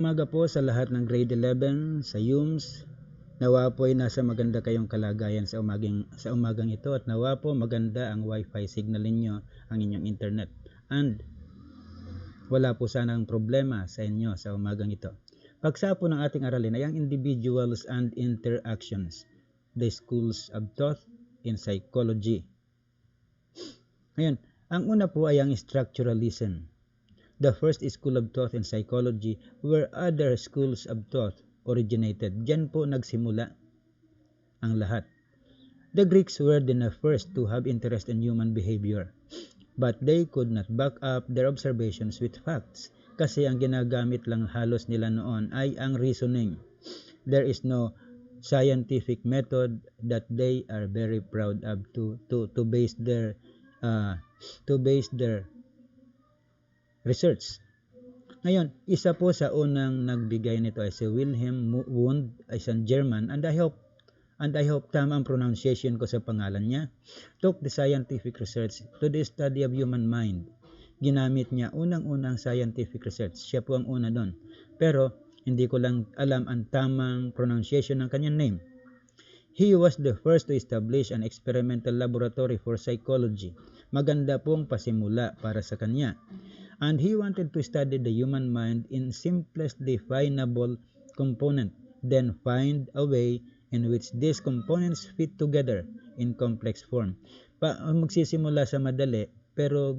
Umaga po sa lahat ng grade 11 sa UMS. Nawa po ay nasa maganda kayong kalagayan sa umagang ito at nawa po maganda ang wifi signal ninyo, ang inyong internet. And wala po sanang problema sa inyo sa umagang ito. Paksa po ng ating aralin ay ang individuals and interactions, the schools of thought in psychology. Ngayon, ang una po ay ang structuralism. The first school of thought in psychology where other schools of thought originated. Diyan po nagsimula ang lahat. The Greeks were the first to have interest in human behavior, but they could not back up their observations with facts kasi ang ginagamit lang halos nila noon ay ang reasoning. There is no scientific method that they are very proud of to base their research. Ngayon, isa po sa unang nagbigay nito ay si Wilhelm Wundt, ay isang German, and I hope tama ang pronunciation ko sa pangalan niya, took the scientific research to the study of human mind. Ginamit niya unang-unang scientific research. Siya po ang una doon. Pero hindi ko lang alam ang tamang pronunciation ng kanyang name. He was the first to establish an experimental laboratory for psychology. Maganda pong pasimula para sa kanya. And he wanted to study the human mind in simplest definable component, then find a way in which these components fit together in complex form. Magsisimula sa madali, pero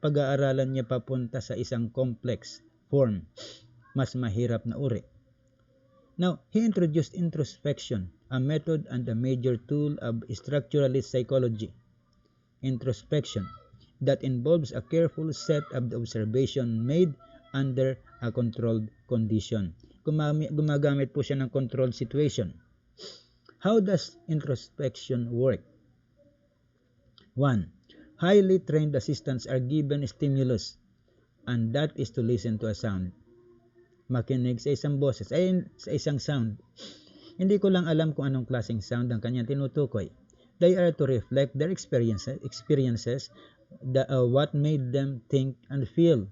pag-aaralan niya papunta sa isang complex form, mas mahirap na uri. Now, he introduced introspection, a method and a major tool of structuralist psychology. Introspection that involves a careful set of the observation made under a controlled condition. Gumagamit po siya ng controlled situation. How does introspection work? 1. Highly trained assistants are given stimulus, and that is to listen to a sound. Makinig sa isang boses, sa isang sound. Hindi ko lang alam kung anong klaseng sound ang kanyang tinutukoy. They are to reflect their experiences, what made them think and feel.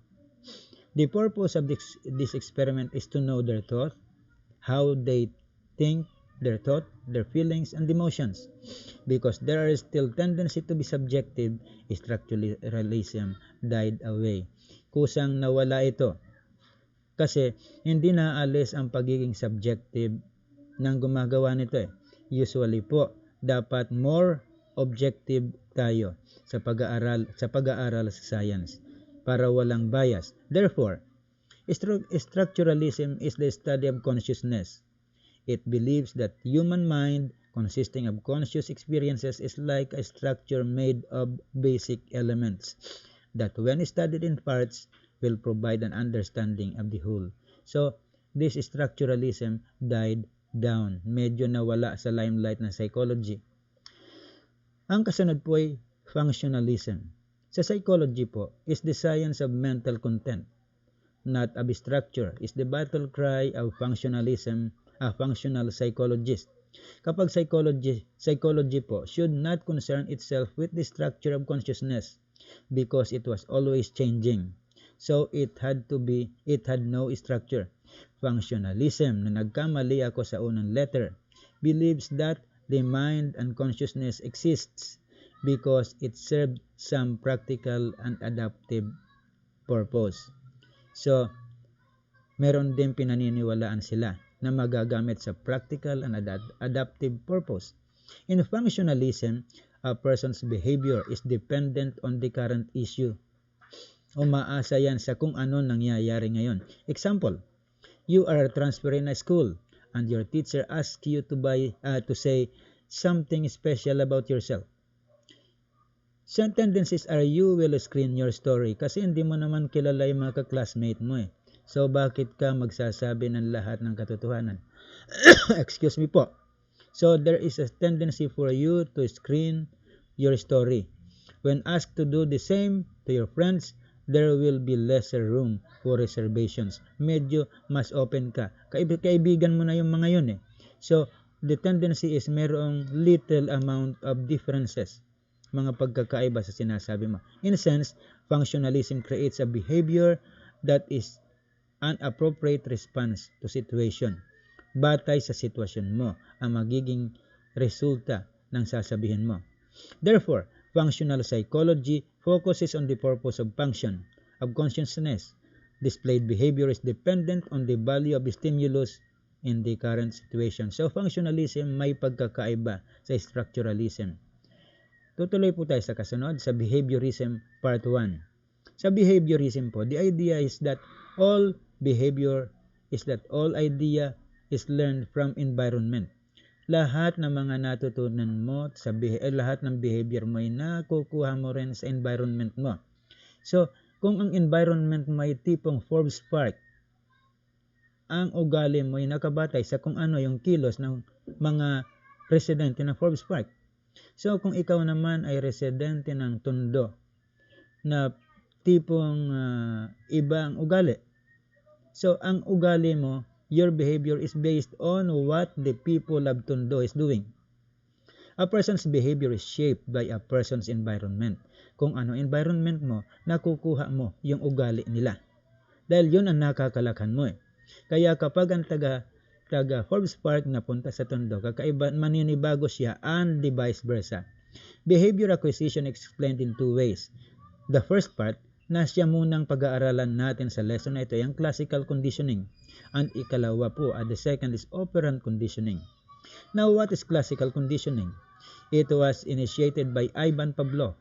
The purpose of this experiment is to know their thought, how they think, their thought, their feelings, and emotions. Because there is still tendency to be subjective, structuralism died away. Kusang nawala ito. Kasi hindi naaalis ang pagiging subjective ng gumagawa nito eh. Usually po, dapat more objective tayo sa pag-aaral sa science para walang bias. Therefore, structuralism is the study of consciousness. It believes that human mind consisting of conscious experiences is like a structure made of basic elements that when studied in parts will provide an understanding of the whole. So, this structuralism died down. Medyo nawala sa limelight ng psychology. Ang kasunod po ay functionalism. Sa psychology po is the science of mental content, not of structure, is the battle cry of functionalism, a functional psychologist. Kapag psychology po should not concern itself with the structure of consciousness because it was always changing. So it had no structure. Functionalism, na nagkamali ako sa unang letter, believes that the mind and consciousness exists because it served some practical and adaptive purpose. So, meron din pinaniniwalaan sila na magagamit sa practical and adaptive purpose. In functionalism, a person's behavior is dependent on the current issue. Umaasa yan sa kung ano nangyayari ngayon. Example, you are transferring a school and your teacher asks you to say something special about yourself. Some tendencies are you will screen your story kasi hindi mo naman kilala yung mga ka-classmate mo eh. So bakit ka magsasabi ng lahat ng katotohanan? Excuse me po. So there is a tendency for you to screen your story. When asked to do the same to your friends, there will be lesser room for reservations. Medyo mas open ka. Kaibigan mo na yung mga yun eh. So, the tendency is merong little amount of differences. Mga pagkakaiba sa sinasabi mo. In a sense, functionalism creates a behavior that is an appropriate response to situation. Batay sa sitwasyon mo ang magiging resulta ng sasabihin mo. Therefore, functional psychology focuses on the purpose of function of consciousness. Displayed behavior is dependent on the value of stimulus in the current situation. So, functionalism may pagkakaiba sa structuralism. Tutuloy po tayo sa kasunod sa behaviorism part 1. Sa behaviorism po, the idea is that all idea is learned from environment. Lahat ng mga natutunan mo sa lahat ng behavior mo ay nakukuha mo rin sa environment mo. So, kung ang environment mo ay tipong Forbes Park, ang ugali mo ay nakabatay sa kung ano yung kilos ng mga residente ng Forbes Park. So, kung ikaw naman ay residente ng Tondo na tipong iba ang ugali. So, ang ugali mo, your behavior is based on what the people of Tondo is doing. A person's behavior is shaped by a person's environment. Kung ano environment mo, nakukuha mo yung ugali nila. Dahil yun ang nakakalakhan mo eh. Kaya kapag ang taga Forbes Park na punta sa Tondo, kakaiba, maninibago siya and the vice versa. Behavior acquisition explained in two ways. The first part, na siya munang pag-aaralan natin sa lesson na ito, yung classical conditioning. And ikalawa po, the second is operant conditioning. Now, what is classical conditioning? It was initiated by Ivan Pavlov.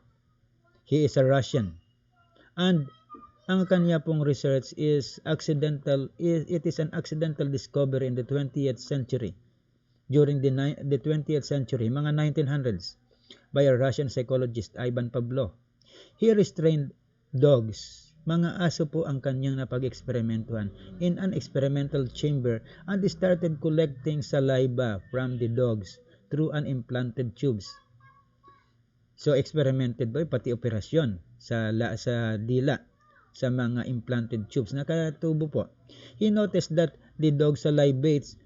He is a Russian. And ang kanya pong research is it is an accidental discovery in the 20th century. During the 20th century, mga 1900s, by a Russian psychologist, Ivan Pavlov. He restrained dogs. Mga aso po ang kanyang napag-eksperimentuhan in an experimental chamber and started collecting saliva from the dogs through an implanted tubes. So, experimented ba pati operasyon sa dila sa mga implanted tubes. Nakatubo po. He noticed that the dog salivates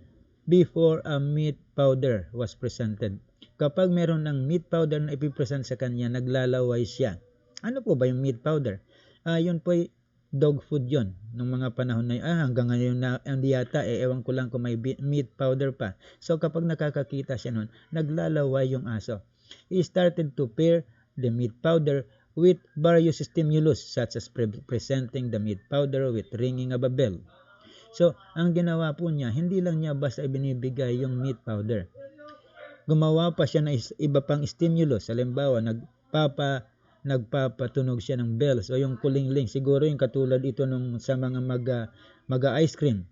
before a meat powder was presented. Kapag meron ng meat powder na ipipresent sa kanya, naglalaway siya. Ano po ba yung meat powder? Yun po ay dog food yun. Nung mga panahon na yun, hanggang ngayon na hindi yata, ewan ko lang kung may meat powder pa. So kapag nakakakita siya nun, naglalaway yung aso. He started to pair the meat powder with various stimulus such as presenting the meat powder with ringing of a bell. So, ang ginawa po niya, hindi lang niya basta ibinibigay yung meat powder. Gumawa pa siya ng iba pang stimulus. Halimbawa, nagpapatunog siya ng bells o yung kulingling. Siguro yung katulad ito nung sa mga maga-ice cream.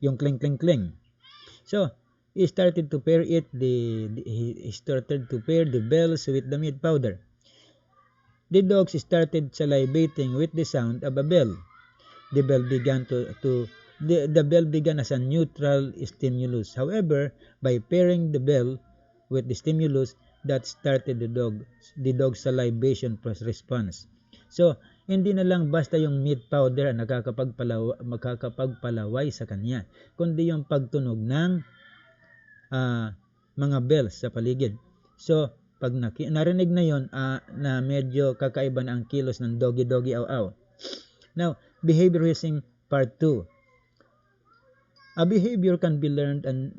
Yung kling-kling-kling. So, he started to pair the bells with the meat powder. The dogs started salivating with the sound of a bell. The bell began as a neutral stimulus. However, by pairing the bell with the stimulus, that started the dog salivation response. So, hindi na lang basta yung meat powder ang makakapagpalaway sa kanya, kundi yung pagtunog ng mga bells sa paligid. So, pag narinig na yon, na medyo kakaiba na ang kilos ng doggy aw. Now, behaviorism part 2. A behavior can be learned and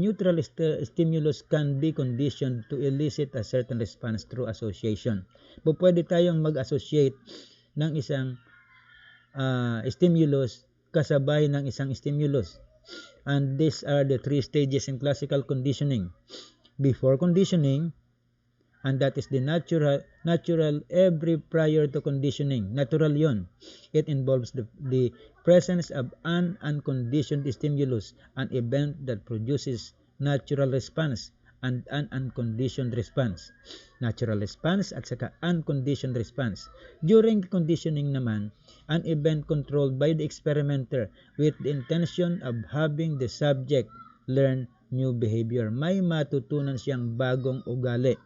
neutral stimulus can be conditioned to elicit a certain response through association. Pwede tayong mag-associate ng isang stimulus kasabay ng isang stimulus. And these are the three stages in classical conditioning. Before conditioning, and that is the natural every prior to conditioning. Natural yon. It involves the presence of an unconditioned stimulus, an event that produces natural response and an unconditioned response. Natural response at saka unconditioned response. During conditioning naman, an event controlled by the experimenter with the intention of having the subject learn new behavior. May matutunan siyang bagong ugali.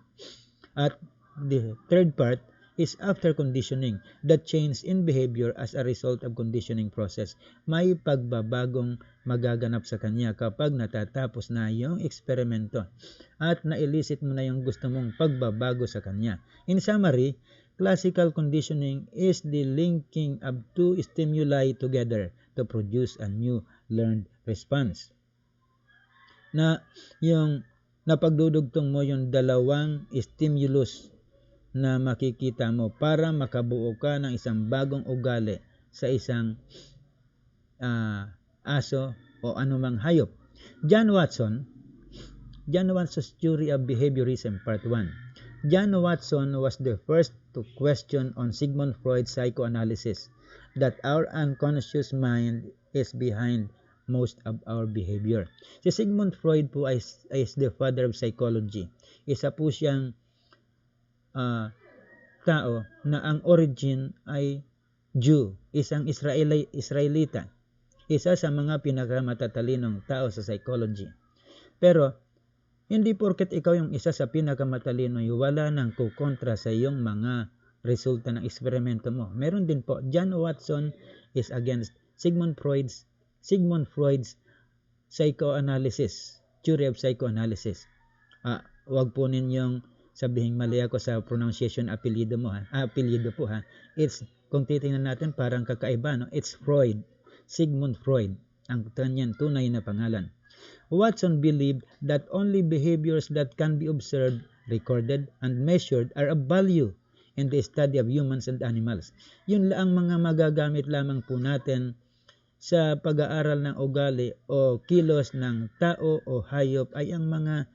At the third part is after conditioning, the change in behavior as a result of conditioning process. May pagbabagong magaganap sa kanya kapag natatapos na yung eksperimento at na-elicit mo na yung gusto mong pagbabago sa kanya. In summary, Classical conditioning is the linking of two stimuli together to produce a new learned response. Na yung napagdudugtong mo yung dalawang stimulus na makikita mo para makabuo ka ng isang bagong ugali sa isang aso o anumang hayop. John Watson's Theory of Behaviorism Part 1. John Watson was the first to question on Sigmund Freud's psychoanalysis that our unconscious mind is behind most of our behavior. Si Sigmund Freud po is the father of psychology. Isa po siyang tao na ang origin ay Jew, isang Israelita, isa sa mga pinakamatalinong tao sa psychology. Pero hindi porket ikaw yung isa sa pinakamatalino, wala nang kukontra sa iyong mga resulta ng eksperimento mo. Meron din po, John Watson is against Sigmund Freud's psychoanalysis, theory of psychoanalysis. Wag po ninyong sabihing mali ako sa pronunciation apelyido mo ha. Apelyido po ha. It's, kung titingnan natin parang kakaiba, no? It's Freud, Sigmund Freud, ang kanyang tunay na pangalan. Watson believed that only behaviors that can be observed, recorded, and measured are of value in the study of humans and animals. Yun lang mga magagamit lamang po natin sa pag-aaral ng ugali o kilos ng tao o hayop ay ang mga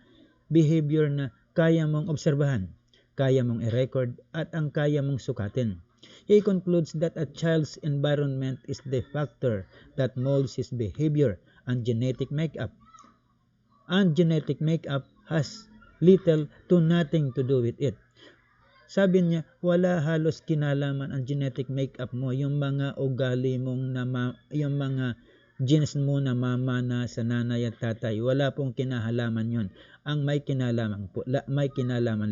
behavior na kaya mong obserbahan, kaya mong i-record, at ang kaya mong sukatin. He concludes that a child's environment is the factor that molds his behavior and genetic makeup. And genetic makeup has little to nothing to do with it. Sabi niya, wala halos kinalaman ang genetic makeup mo, yung mga ugali mong yung mga genes mo na mamana sa nanay at tatay, wala pong kinahalaman yon. Ang may kinalaman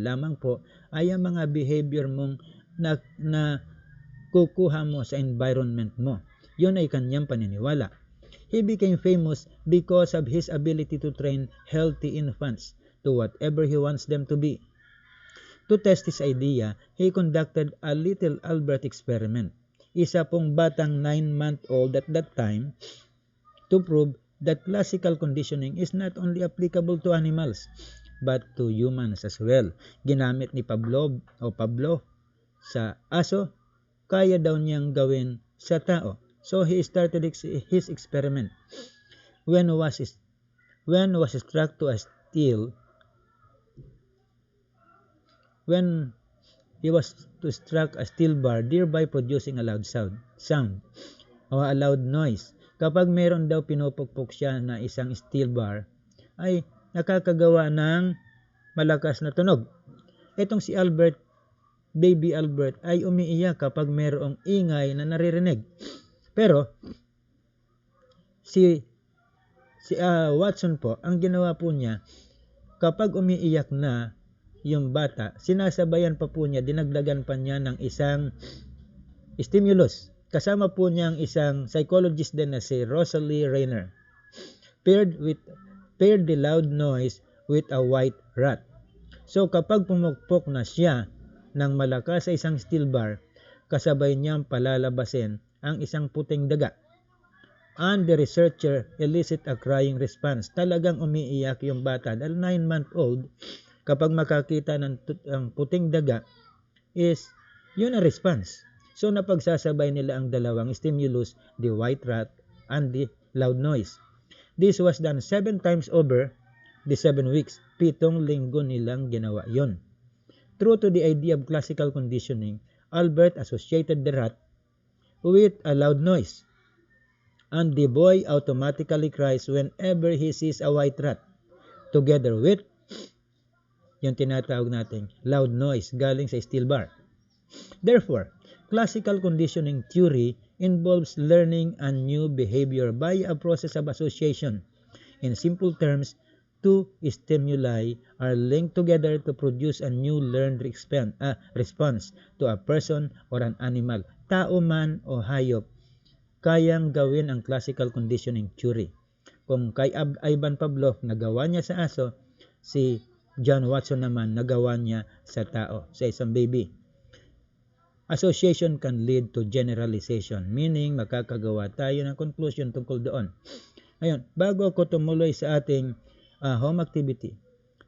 lamang po ay ang mga behavior mong na kukuha mo sa environment mo. Yun ay kanyang paniniwala. He became famous because of his ability to train healthy infants to whatever he wants them to be. To test his idea, he conducted a little Albert experiment, isa pong batang 9-month-old at that time, to prove that classical conditioning is not only applicable to animals, but to humans as well. Ginamit ni Pavlov sa aso, kaya daw niyang gawin sa tao. So he started his experiment. When was struck to a steel, when he was to struck a steel bar, thereby producing a loud sound o a loud noise. Kapag meron daw pinupukpok siya na isang steel bar, ay nakakagawa ng malakas na tunog. Itong si baby Albert, ay umiiyak kapag merong ingay na naririnig. Pero, si Watson po, ang ginawa po niya, kapag umiiyak na yung bata, sinasabayan pa po niya, dinagdagan pa niya ng isang stimulus. Kasama po niya ang isang psychologist din na si Rosalie Rayner. Paired the loud noise with a white rat. So kapag pumukpok na siya ng malakas sa isang steel bar, kasabay niyang palalabasin ang isang puting daga. And the researcher elicit a crying response. Talagang umiiyak yung bata. Dahil 9-month-old, kapag makakita ng puting daga, is yun ang response. So napagsasabay nila ang dalawang stimulus, the white rat and the loud noise. This was done 7 times over the 7 weeks. 7 linggo nilang ginawa yon. True to the idea of classical conditioning, Albert associated the rat with a loud noise. And the boy automatically cries whenever he sees a white rat, together with yung tinatawag nating loud noise galing sa steel bar. Therefore, classical conditioning theory involves learning a new behavior by a process of association. In simple terms, two stimuli are linked together to produce a new learned response to a person or an animal. Tao man o hayop, kayang gawin ang classical conditioning theory. Kung kay Ivan Pavlov nagawa niya sa aso, si John Watson naman nagawa niya sa tao, sa isang baby. Association can lead to generalization, meaning makakagawa tayo ng conclusion tungkol doon. Ngayon, bago ako tumuloy sa ating home activity,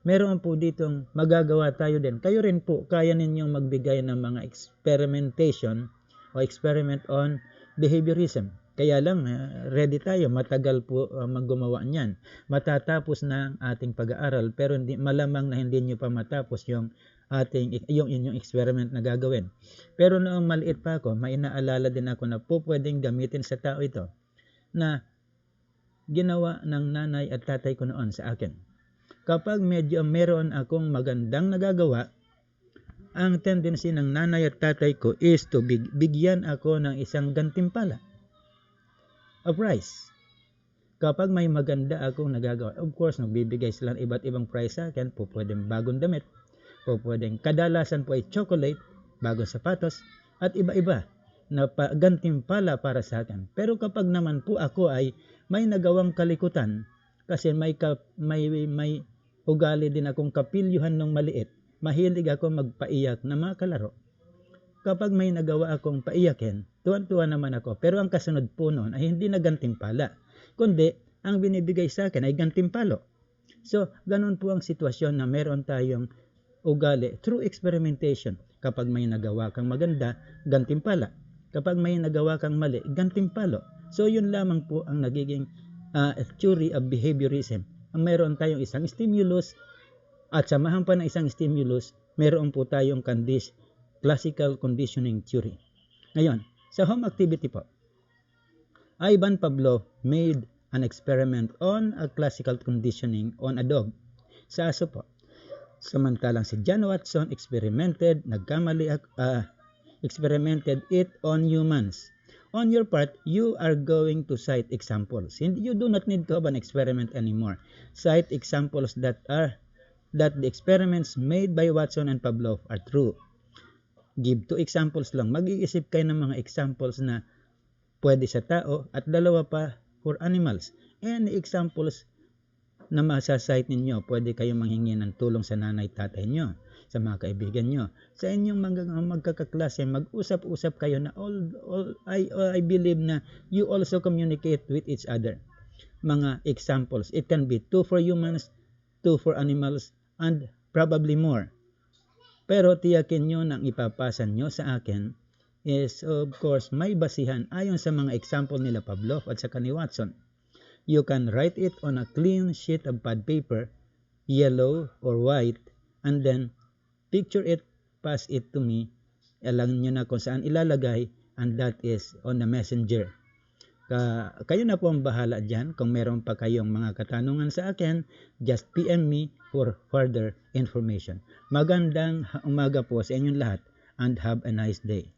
meron po ditong magagawa tayo din. Kayo rin po, kaya ninyong magbigay ng mga experimentation o experiment on behaviorism. Kaya lang, ready tayo. Matagal po maggumawa niyan. Matatapos na ang ating pag-aaral, pero malamang na hindi nyo pa matapos yung inyong experiment na gagawin. Pero noong maliit pa ako, may inaalala din ako na po pwedeng gamitin sa tao ito na ginawa ng nanay at tatay ko noon sa akin. Kapag medyo meron akong magandang nagagawa, ang tendency ng nanay at tatay ko is to bigyan ako ng isang gantimpala, a prize. Kapag may maganda akong nagagawa, of course, nagbibigay sila ng iba't ibang prize sa akin. Po pwedeng bagong damit, po pwedeng kadalasan po ay chocolate, bagong sapatos, at iba-iba na gantimpala para sa akin. Pero kapag naman po ako ay may nagawang kalikutan, kasi may ugali din akong kapilyuhan nung maliit, mahilig ako magpaiyak na mga kalaro. Kapag may nagawa akong paiyakin, tuwan-tuwa naman ako. Pero ang kasunod po noon ay hindi na gantimpala, kundi ang binibigay sa akin ay gantimpalo. So, ganun po ang sitwasyon na meron tayong ugali through experimentation. Kapag may nagawa kang maganda, gantimpala. Kapag may nagawa kang mali, gantimpalo. So, yun lamang po ang nagiging theory of behaviorism. Meron tayong isang stimulus at samahan pa ng isang stimulus, meron po tayong classical conditioning theory. Ngayon, sa home activity po, Ivan Pavlov made an experiment on a classical conditioning on a dog. Sa aso po. Samantalang si John Watson experimented it on humans. On your part, you are going to cite examples. You do not need to have an experiment anymore. Cite examples that the experiments made by Watson and Pavlov are true. Give 2 examples lang. Mag-iisip kayo ng mga examples na pwede sa tao at 2 pa for animals. Any examples na masasite ninyo, pwede kayong manghingi ng tulong sa nanay-tatay nyo, sa mga kaibigan nyo, sa inyong magkakaklase, mag-usap-usap kayo na I believe na you also communicate with each other. Mga examples, it can be 2 for humans, 2 for animals, and probably more. Pero tiyakin nyo nang ipapasa nyo sa akin is of course may basihan ayon sa mga example nila Pavlov at saka ni Watson. You can write it on a clean sheet of pad paper, yellow or white, and then picture it, pass it to me. Alam nyo na kung saan ilalagay, and that is on the messenger. Kayo na po ang bahala dyan. Kung meron pa kayong mga katanungan sa akin, just PM me for further information. Magandang umaga po sa inyong lahat and have a nice day.